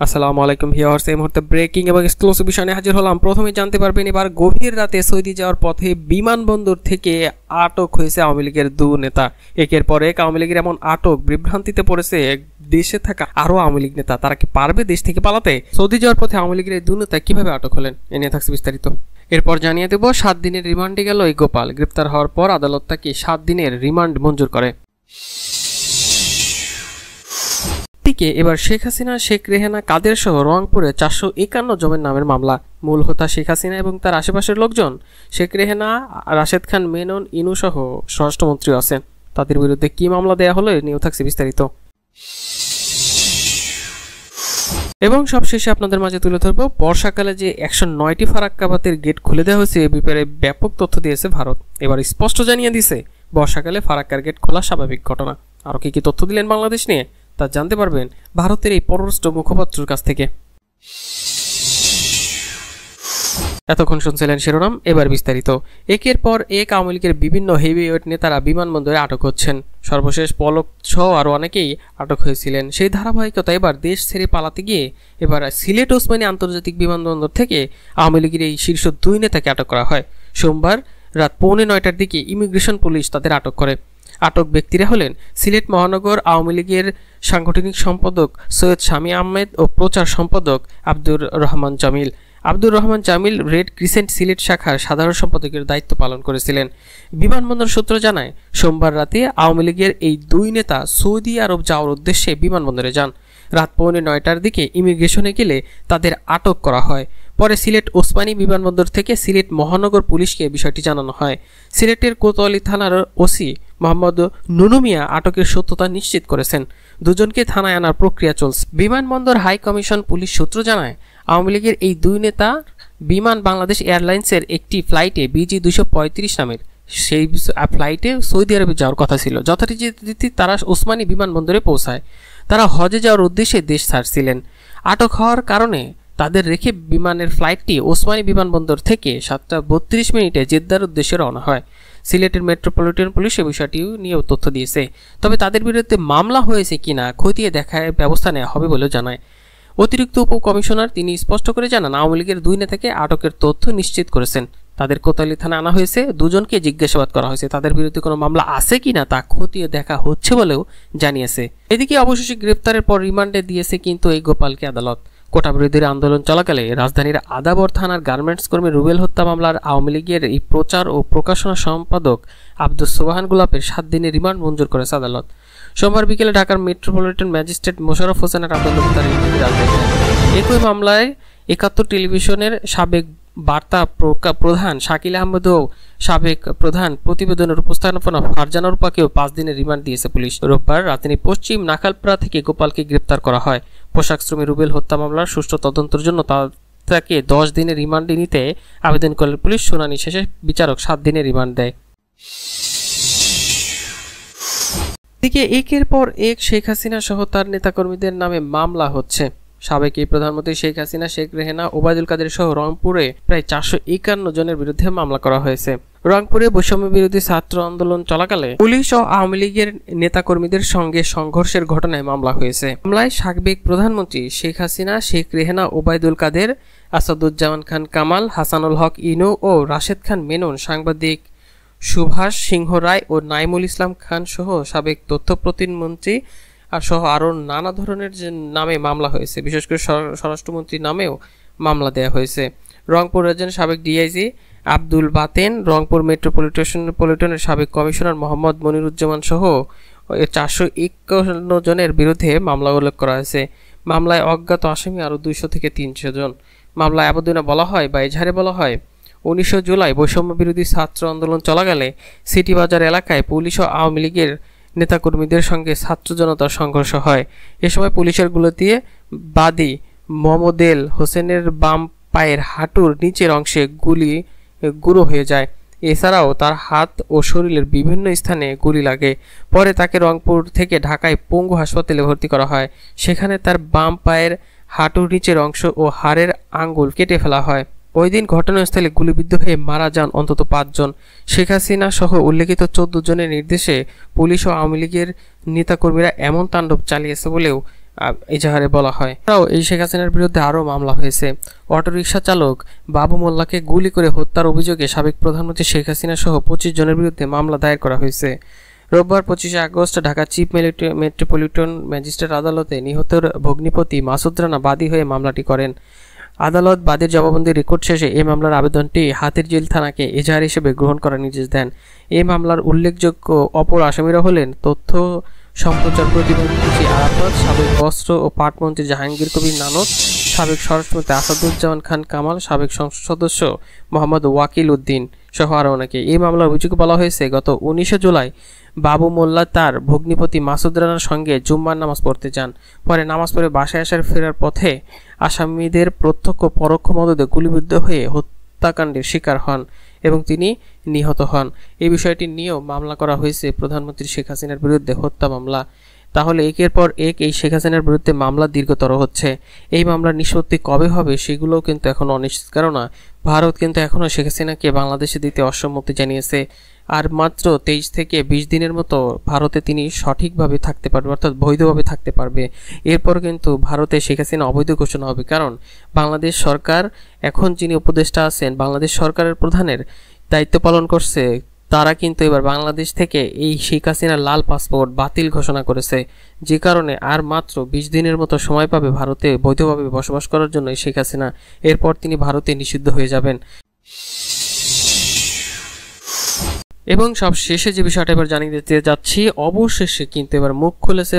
আসসালামু আলাইকুম ভিউয়ার্স, এই মুহূর্তে ব্রেকিং এবং এক্সক্লুসিভ বিষয় নিয়ে হাজির হলাম। প্রথমে জানতে পারবেন এবার গভীর রাতে সৌদি যাওয়ার পথে বিমানবন্দর থেকে আটক হয়েছে আওয়ামী লীগের দু নেতা। একের পর এক আওয়ামী লীগের এমন আটক, বিভ্রান্তিতে পড়েছে দেশে থাকা আরও আওয়ামী লীগ নেতা। তারা কি পারবে দেশ থেকে পালাতে? সৌদি যাওয়ার পথে আওয়ামী লীগের এই দু নেতা কিভাবে আটক হলেন, এ নিয়ে থাকছে বিস্তারিত। এরপর জানিয়ে দেব 7 দিনের রিমান্ডে গেল এই গোপাল। গ্রেপ্তার হওয়ার পর আদালত তাকে 7 দিনের রিমান্ড মঞ্জুর করে। এবার শেখ হাসিনা, শেখ রেহানা, কাদের সহ রংপুরে 451 জনের নামের মামলা। মূল হোতা শেখ হাসিনা এবং তার আশেপাশের লোকজন। শেখ রেহানা, রাশেদ খান মেনন, ইনু সহ স্বরাষ্ট্রমন্ত্রী আছেন। তাদের বিরুদ্ধে কি মামলা দেয়া হলো এ নিয়েও থাকছে বিস্তারিত। এবং সবশেষে আপনাদের মাঝে তুলে ধরবো বর্ষাকালে যে 109টি ফারাক্কাবাতের গেট খুলে দেওয়া হয়েছে, এ ব্যাপারে ব্যাপক তথ্য দিয়েছে ভারত। এবার স্পষ্ট জানিয়ে দিছে বর্ষাকালে ফারাক্কার গেট খোলা স্বাভাবিক ঘটনা। আরও কি তথ্য দিলেন বাংলাদেশ নিয়ে তা জানতে পারবেন ভারতের এই পররাষ্ট্র মুখপাত্রের কাছ থেকে। এতক্ষণ শুনছিলেন শিরোনাম, এবার বিস্তারিত। একের পর এক আওয়ামী লীগের বিভিন্ন হেভিওয়েট নেতারা বিমানবন্দরে আটক হচ্ছেন। সর্বশেষ পলক সহ আরও অনেকেই আটক হয়েছিলেন। সেই ধারাবাহিকতা এবার দেশ ছেড়ে পালাতে গিয়ে এবার সিলেট ওসমানী আন্তর্জাতিক বিমানবন্দর থেকে আওয়ামী লীগের এই শীর্ষ 2 নেতাকে আটক করা হয়। সোমবার রাত 8:45টার দিকে ইমিগ্রেশন পুলিশ তাদের আটক করে। আটক ব্যক্তিরা হলেন সিলেট মহানগর আওয়ামী লীগের সাংগঠনিক সম্পাদক সৈয়দ শামী আহমেদ ও প্রচার সম্পাদক আব্দুর রহমান জামিল। আব্দুর রহমান জামিল রেড ক্রিসেন্ট সিলেট শাখার সাধারণ সম্পাদকের দায়িত্ব পালন করেছিলেন। বিমানবন্দর সূত্র জানায়, সোমবার রাতে আওয়ামী লীগের এই 2 নেতা সৌদি আরব যাওয়ার উদ্দেশ্যে বিমানবন্দরে যান। রাত 8:45টার দিকে ইমিগ্রেশনে গেলে তাদের আটক করা হয়। পরে সিলেট ওসমানী বিমানবন্দর থেকে সিলেট মহানগর পুলিশকে বিষয়টি জানানো হয়। সিলেটের কোতোয়ালি থানার ওসি মোহাম্মদ নুনু মিয়া আটকের সত্যতা নিশ্চিত করেছেন। দুজনকে থানায় আনার প্রক্রিয়া চলছে। বিমানবন্দর হাই কমিশন পুলিশ সূত্র জানায়, আওয়ামী লীগের এই 2 নেতা বিমান বাংলাদেশ এয়ারলাইন্সের একটি ফ্লাইটে BG 235 নামের সেই ফ্লাইটে সৌদি আরবে যাওয়ার কথা ছিল। যথারীতি তারা ওসমানী বিমানবন্দরে পৌঁছায়। তারা হজে যাওয়ার উদ্দেশ্যে দেশ ছাড়ছিলেন। আটক হওয়ার কারণে তাদের রেখে বিমানের ফ্লাইটটি ওসমানী বিমানবন্দর থেকে 7:32 জেদ্দার উদ্দেশ্যে রওনা হয়। সিলেটের মেট্রোপলিটন পুলিশ এ বিষয়টি নিয়েও তথ্য দিয়েছে। তবে তাদের বিরুদ্ধে মামলা হয়েছে কিনা খতিয়ে দেখার ব্যবস্থা নেওয়া হবে বলেও জানায় অতিরিক্ত উপকমিশনার। তিনি স্পষ্ট করে জানান, আওয়ামী লীগের 2 নেতাকে আটকের তথ্য নিশ্চিত করেছেন। তাদের কোতোয়ালি থানা আনা হয়েছে। দুজনকে জিজ্ঞাসাবাদ করা হয়েছে। তাদের বিরুদ্ধে কোনো মামলা আছে কিনা তা খতিয়ে দেখা হচ্ছে বলেও জানিয়েছে। এদিকে অবশেষে গ্রেপ্তারের পর রিমান্ডে দিয়েছে কিন্তু এই গোপালকে আদালত। কোটা বিরোধীর আন্দোলন চলাকালে রাজধানীর আদাবর থানার গার্মেন্টস কর্মী রুবেল হত্যা মামলার আওয়ামী লীগের এই প্রচার ও প্রকাশনা সম্পাদক আব্দুস সোবহান গোলাপের 7 দিনের রিমান্ড মঞ্জুর করেছে আদালত। সোমবার বিকেলে ঢাকার মেট্রোপলিটন ম্যাজিস্ট্রেট মোশাররফ হোসেনের আদালত তার একই মামলায় 71 টেলিভিশনের সাবেক বার্তা প্রধান শাকিল আহমেদ ও সাবেক প্রধান প্রতিবেদনের উপস্থাপনা ফারজানা রূপাকেও 5 দিনের রিমান্ড দিয়েছে পুলিশ। রোববার রাজধানী পশ্চিম নাখালপাড়া থেকে গোপালকে গ্রেপ্তার করা হয়। পোশাক শ্রমী রুবেল হত্যা মামলার সুষ্ঠু তদন্তের জন্য তাকে 10 দিনের রিমান্ডে নিতে আবেদন করলে পুলিশ শুনানি শেষে বিচারক 7 দিনের রিমান্ড দেয়। এদিকে একের পর এক শেখ হাসিনা সহ তার নেতাকর্মীদের নামে মামলা হচ্ছে। সাবেক এই প্রধানমন্ত্রী শেখ হাসিনা, শেখ রেহানা, ওবায়দুল কাদের সহ রংপুরে প্রায় 451 জনের বিরুদ্ধে মামলা করা হয়েছে। রংপুরে বৈষম্য বিরোধী ছাত্র আন্দোলন চলাকালে পুলিশ ও আওয়ামী লীগের নেতাকর্মীদের সঙ্গে সংঘর্ষের ঘটনায় মামলা হয়েছে। মামলায় সাবেক প্রধানমন্ত্রী শেখ হাসিনা, শেখ রেহানা, ওবায়দুল কাদের, আসাদুজ্জামান খান কামাল, হাসানুল হক ইনু ও রাশেদ খান মেনন, সাংবাদিক সুভাষ সিংহ রায় ও নাইমুল ইসলাম খান সহ সাবেক তথ্য প্রতিমন্ত্রী সহ আরও নানা ধরনের নামে মামলা হয়েছে। বিশেষ করে স্বরাষ্ট্রমন্ত্রীর নামেও মামলা দেওয়া হয়েছে। রংপুর রেঞ্জের সাবেক ডিআইজি আব্দুল বাতেন, রংপুর মেট্রোপলিটনের সাবেক কমিশনার মোহাম্মদ মনিরুজ্জামান সহ 451 জনের বিরুদ্ধে মামলা উল্লেখ করা হয়েছে। মামলায় অজ্ঞাত আসামি আরও 200 থেকে 300 জন। মামলায় আবেদনে বলা হয় বা এজাহারে বলা হয়, 19 জুলাই বৈষম্য বিরোধী ছাত্র আন্দোলন চলাকালে সিটি বাজার এলাকায় পুলিশ ও আওয়ামী লীগের নেতাকর্মীদের সঙ্গে ছাত্র জনতার সংঘর্ষ হয়। এ সময় পুলিশের গুলি দিয়ে বাদী মোহাম্মদেল হোসেনের বাম পায়ের হাঁটুর নিচের অংশে গুঁড়ো হয়ে যায়। এছাড়াও তার হাত ও শরীরের বিভিন্ন স্থানে গুলি লাগে। পরে তাকে রংপুর থেকে ঢাকায় পঙ্গু হাসপাতালে ভর্তি করা হয়। সেখানে তার বাম পায়ের হাঁটুর নিচের অংশ ও হাড়ের আঙ্গুল কেটে ফেলা হয়। ওই দিন ঘটনাস্থলে গুলিবিদ্ধ হয়ে মারা যান অন্তত 5 জন। শেখ হাসিনা সহ উল্লেখিত 14 জনের নির্দেশে পুলিশ ও আওয়ামী লীগের নেতাকর্মীরা এমন তাণ্ডব চালিয়েছে বলেও এজাহারে বলা হয়। এছাড়াও এই শেখ হাসিনার বিরুদ্ধে আরও মামলা হয়েছে। অটোরিকশা চালক বাবু মোল্লাকে গুলি করে হত্যার অভিযোগে সাবেক প্রধানমন্ত্রী শেখ হাসিনা সহ 25 জনের বিরুদ্ধে মামলা দায়ের করা হয়েছে। রোববার 25 August Dhaka chief metropolitan magistrate আদালতে নিহতের ভগ্নিপতি মাসুদ রানা বাদী হয়ে মামলাটি করেন। আদালত বাদীর জবানবন্দি রেকর্ড শেষে এই মামলার আবেদনটি হাতিরঝিল থানাকে এজাহার হিসেবে গ্রহণ করার নির্দেশ দেন। এই মামলার উল্লেখযোগ্য অপর আসামিরা হলেন তথ্য সম্প্রচার প্রতিমন্ত্রী আরাফাত, সাবেক বস্ত্র ও পাট মন্ত্রী জাহাঙ্গীর কবির নানক, সাবেক স্বরাষ্ট্রমন্ত্রী আসাদুজ্জামান খান কামাল, সাবেক সংসদ সদস্য মোহাম্মদ ওয়াকিল উদ্দিন সহ আরও অনেকে। এই মামলার অভিযোগে বলা হয়েছে, গত 19 জুলাই বাবু মোল্লা তার ভগ্নিপতি মাসুদ রানার সঙ্গে জুম্মার নামাজ পড়তে যান। পরে নামাজ পড়ে বাসায় ফেরার পথে আসামিদের প্রত্যক্ষ পরোক্ষ মদদে গুলিবিদ্ধ হয়ে হত্যাকাণ্ডের শিকার হন এবং তিনি নিহত হন। এই বিষয়টি নিয়েও মামলা করা হয়েছে প্রধানমন্ত্রী শেখ হাসিনার বিরুদ্ধে হত্যা মামলা। তাহলে একের পর এক এই শেখ হাসিনার বিরুদ্ধে মামলা দীর্ঘতর হচ্ছে। এই মামলার নিষ্পত্তি কবে হবে সেগুলোও কিন্তু এখন অনিশ্চিত, কেননা ভারত কিন্তু এখনও শেখ হাসিনাকে বাংলাদেশে দিতে অসম্মতি জানিয়েছে। আর মাত্র 23 থেকে 20 দিনের মতো ভারতে তিনি সঠিকভাবে থাকতে পারবে, অর্থাৎ বৈধভাবে থাকতে পারবে। এরপর কিন্তু ভারতে শেখ হাসিনা অবৈধ ঘোষণা হবে, কারণ বাংলাদেশ সরকার এখন যিনি উপদেষ্টা আছেন, বাংলাদেশ সরকারের প্রধানের দায়িত্ব পালন করছে, তারা কিন্তু এবার বাংলাদেশ থেকে এই শেখ হাসিনার লাল পাসপোর্ট বাতিল ঘোষণা করেছে, যে কারণে আর মাত্র 20 দিনের মতো সময় পাবে ভারতে বৈধভাবে বসবাস করার জন্য শেখ হাসিনা। এরপর তিনি ভারতে নিষিদ্ধ হয়ে যাবেন। এবং সব শেষে যে বিষয়টা এবার জানিয়ে দিতে যাচ্ছি, অবশেষে কিন্তু এবার মুখ খুলেছে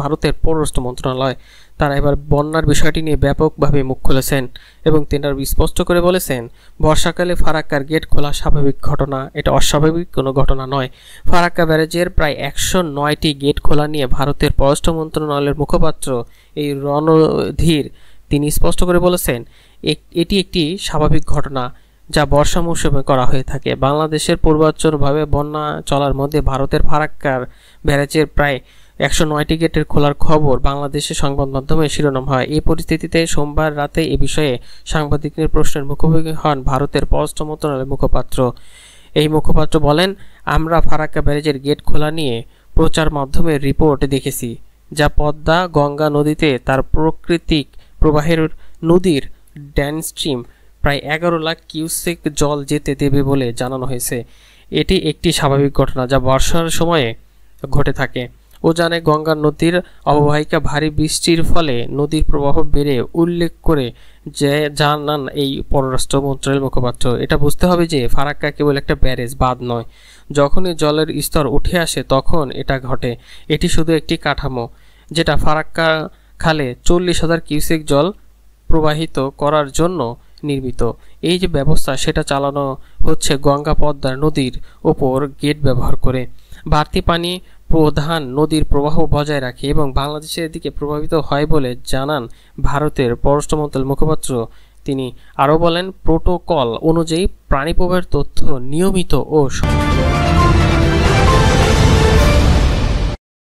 ভারতের পররাষ্ট্র মন্ত্রণালয়। তারা এবার বন্যার বিষয়টি নিয়ে ব্যাপকভাবে মুখ খুলেছেন এবং তেনার স্পষ্ট করে বলেছেন, বর্ষাকালে ফারাক্কার গেট খোলা স্বাভাবিক ঘটনা, এটা অস্বাভাবিক কোনো ঘটনা নয়। ফারাক্কা ব্যারেজের প্রায় 109টি গেট খোলা নিয়ে ভারতের পররাষ্ট্র মন্ত্রণালয়ের মুখপাত্র এই রণধীর তিনি স্পষ্ট করে বলেছেন, এটি একটি স্বাভাবিক ঘটনা যা বর্ষা মৌসুমে করা হয়ে থাকে। বাংলাদেশের পূর্বাঞ্চলভাবে বন্যা চলার মধ্যে ভারতের ফারাক্কার ব্যারেজের প্রায় 109টি গেটের খোলার খবর বাংলাদেশের সংবাদ মাধ্যমে শিরোনাম হয়। এই পরিস্থিতিতে সোমবার রাতে এ বিষয়ে সাংবাদিকদের প্রশ্নের মুখোমুখি হন ভারতের পররাষ্ট্র মন্ত্রণালয়ের মুখপাত্র। এই মুখপাত্র বলেন, আমরা ফারাক্কা ব্যারেজের গেট খোলা নিয়ে প্রচার মাধ্যমের রিপোর্ট দেখেছি, যা পদ্মা গঙ্গা নদীতে তার প্রাকৃতিক প্রবাহের নদীর ডাউনস্ট্রিম প্রায় 11 লাখ কিউসেক জল যেতে দেবে বলে জানানো হয়েছে। এটি একটি স্বাভাবিক ঘটনা যা বর্ষার সময়ে ঘটে থাকে। ও জানে গঙ্গা নদীর অববাহিকা ভারী বৃষ্টির ফলে নদীর প্রবাহ বেড়ে উল্লেখ করে যে জানান এই পররাষ্ট্র মন্ত্রণালয়ের মুখপাত্র। এটা বুঝতে হবে যে ফারাক্কা কেবল একটা ব্যারেজ, বাঁধ নয়। যখনই জলের স্তর উঠে আসে তখন এটা ঘটে। এটি শুধু একটি কাঠামো যেটা ফারাক্কা খালে 40,000 কিউসেক জল প্রবাহিত করার জন্য নির্মিত। এই যে ব্যবস্থা সেটা চালানো হচ্ছে গঙ্গা পদ্মা নদীর ওপর গেট ব্যবহার করে। বাড়তি পানি প্রধান নদীর প্রবাহ বজায় রাখে এবং বাংলাদেশের দিকে প্রভাবিত হয় বলে জানান ভারতের পররাষ্ট্র মন্ত্রণালয়ের মুখপাত্র। তিনি আরও বলেন, প্রোটোকল অনুযায়ী পানি প্রবাহের তথ্য নিয়মিত ও